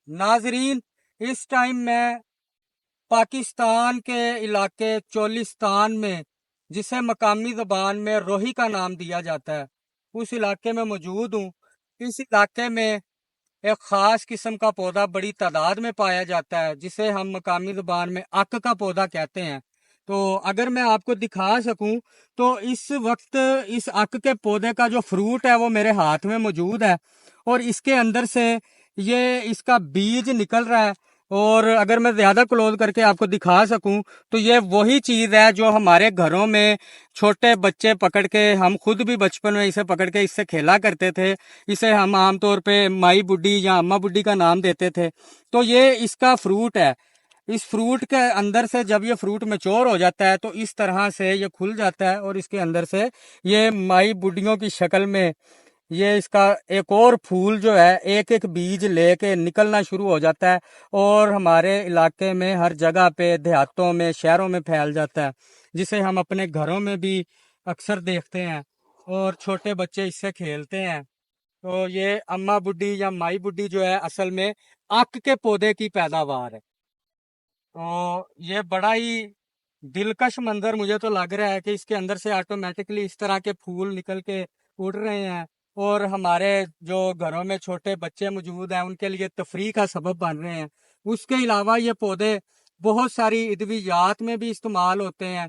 नाजरीन, इस टाइम मैं पाकिस्तान के इलाके चोलिस्तान में, जिसे मकामी ज़बान में रोही का नाम दिया जाता है, उस इलाके में मौजूद हूँ। इस इलाके में एक ख़ास किस्म का पौधा बड़ी तादाद में पाया जाता है, जिसे हम मकामी ज़बान में अक का पौधा कहते हैं। तो अगर मैं आपको दिखा सकूं तो इस वक्त इस अक के पौधे का जो फ्रूट है वो मेरे हाथ में मौजूद है, और इसके अंदर से ये इसका बीज निकल रहा है। और अगर मैं ज्यादा क्लोज करके आपको दिखा सकूं तो ये वही चीज है जो हमारे घरों में छोटे बच्चे पकड़ के, हम खुद भी बचपन में इसे पकड़ के इससे खेला करते थे। इसे हम आमतौर पे माई बुड्ढी या अम्मा बुड्ढी का नाम देते थे। तो ये इसका फ्रूट है। इस फ्रूट के अंदर से जब ये फ्रूट मैच्योर हो जाता है तो इस तरह से ये खुल जाता है, और इसके अंदर से ये माई बुड्ढियों की शक्ल में ये इसका एक और फूल जो है एक एक बीज लेके निकलना शुरू हो जाता है, और हमारे इलाके में हर जगह पे, देहातों में, शहरों में फैल जाता है, जिसे हम अपने घरों में भी अक्सर देखते हैं और छोटे बच्चे इससे खेलते हैं। तो ये अम्मा बुड्ढी या माई बुड्ढी जो है असल में आक के पौधे की पैदावार है। तो ये बड़ा ही दिलकश मंजर मुझे तो लग रहा है कि इसके अंदर से ऑटोमेटिकली इस तरह के फूल निकल के उड़ रहे हैं, और हमारे जो घरों में छोटे बच्चे मौजूद हैं उनके लिए तफरीह का सबब बन रहे हैं। उसके अलावा ये पौधे बहुत सारी अद्वियात में भी इस्तेमाल होते हैं,